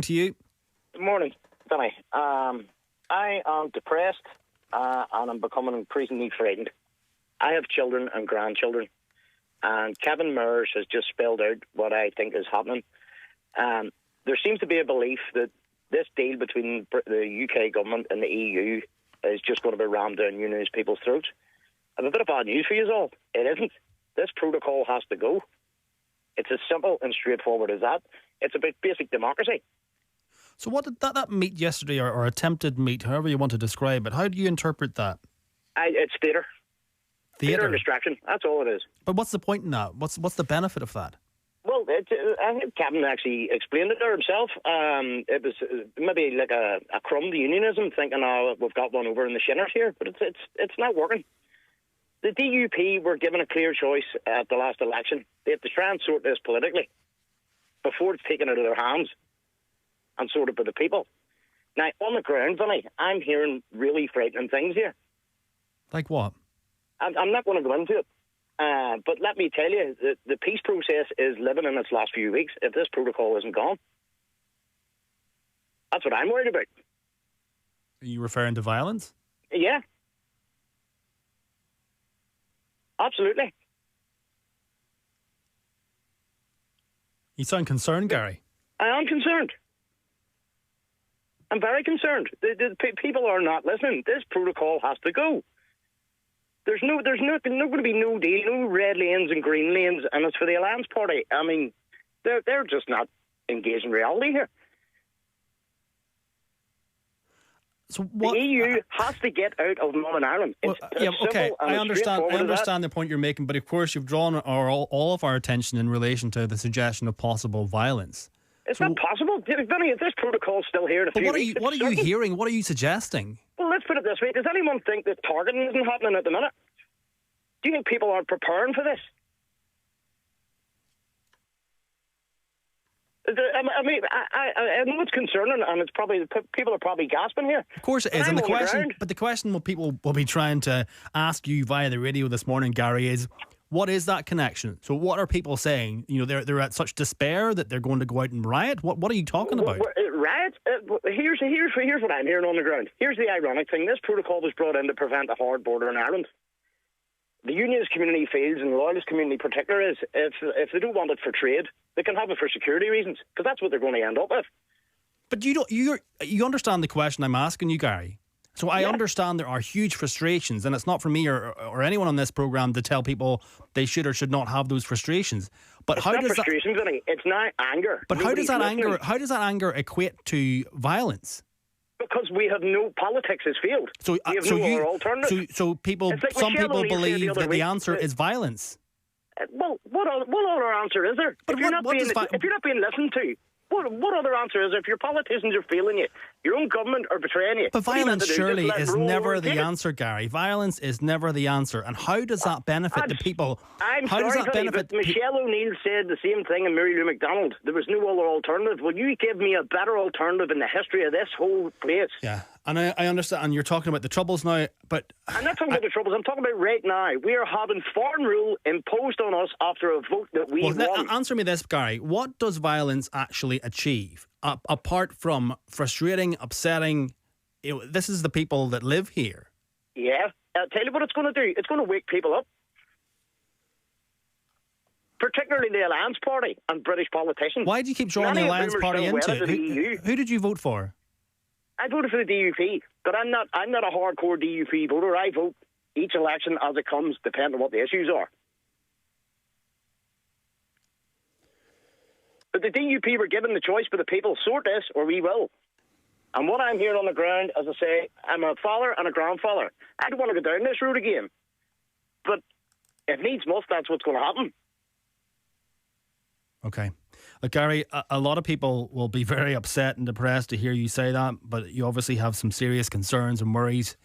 To you. Good morning, Danny. I am depressed and I'm becoming increasingly frightened. I have children and grandchildren, and Kevin Mears has just spelled out what I think is happening. There seems to be a belief that this deal between the UK government and the EU is just going to be rammed down unionist people's throats. I have a bit of bad news for you all. It isn't. This protocol has to go. It's as simple and straightforward as that. It's about basic democracy. So what did that meet yesterday, or attempted meet, however you want to describe it, how do you interpret that? It's theatre. Theatre and Theatre? distraction. That's all it is. But what's the point in that? What's the benefit of that? Well, I think Kevin actually explained it there himself. It was maybe like a crumb to unionism, thinking, oh, we've got one over in the shinners here, but it's not working. The DUP were given a clear choice at the last election. They have to try and sort this politically before it's taken out of their hands and sorted by the people. Now, on the ground, Vinny, I'm hearing really frightening things here. Like what? I'm not going to go into it. But let me tell you, the peace process is living in its last few weeks if this protocol isn't gone. That's what I'm worried about. Are you referring to violence? Yeah. Absolutely. You sound concerned, Gary. I am concerned. I'm very concerned. The people are not listening. This protocol has to go. There's not going to be no deal, no red lanes and green lanes, and it's for the Alliance Party. I mean, they're just not engaged in reality here. So what, the EU has to get out of Northern Ireland. I understand the point you're making, but of course you've drawn all of our attention in relation to the suggestion of possible violence. It's not possible. Vinny, if this protocol's still here in a few weeks... What are you hearing? What are you suggesting? Well, let's put it this way. Does anyone think that targeting isn't happening at the minute? Do you think people aren't preparing for this? I mean, I know it's concerning, and it's probably people are probably gasping here. Of course it is, and the question what people will be trying to ask you via the radio this morning, Gary, is what is that connection? So, what are people saying? You know, they're at such despair that they're going to go out and riot. What are you talking about? Riot? Here's what I'm hearing on the ground. Here's the ironic thing: this protocol was brought in to prevent a hard border in Ireland. The unionist community feels, and the loyalist community in particular, is if they don't want it for trade, they can have it for security reasons, because that's what they're going to end up with. But you understand the question I'm asking you, Gary. So I understand there are huge frustrations, and it's not for me or anyone on this programme to tell people they should or should not have those frustrations. But how does frustration, Vinny? It's not anger. But how does that anger equate to violence? Because we have no politics has failed. So we have no other alternative. So people, some people believe that the answer is violence. Well, what other answer is there? But if you're not being listened to, what other answer is there? If your politicians are failing you, your own government are betraying you. But violence surely is never the answer, Gary. Violence is never the answer. And how does that benefit the people? But Michelle O'Neill said the same thing in Mary Lou McDonald. There was no other alternative. Will you give me a better alternative in the history of this whole place? Yeah, and I understand. And you're talking about the Troubles now, but I'm not talking about the Troubles. I'm talking about right now. We are having foreign rule imposed on us after a vote that we won. Answer me this, Gary. What does violence actually achieve? Apart from frustrating, upsetting, this is the people that live here. Yeah, I'll tell you what it's going to do. It's going to wake people up. Particularly the Alliance Party and British politicians. Why do you keep drawing the Alliance Party into it? Who did you vote for? I voted for the DUP, but I'm not a hardcore DUP voter. I vote each election as it comes, depending on what the issues are. But the DUP were given the choice by the people, sort this or we will. And what I'm hearing on the ground, as I say, I'm a father and a grandfather. I don't want to go down this route again. But if needs must, that's what's going to happen. Okay. Look, Gary, a lot of people will be very upset and depressed to hear you say that, but you obviously have some serious concerns and worries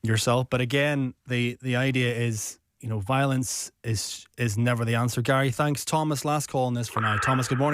yourself. But again, the idea is, violence is never the answer. Gary, thanks. Thomas, last call on this for now. Thomas, good morning.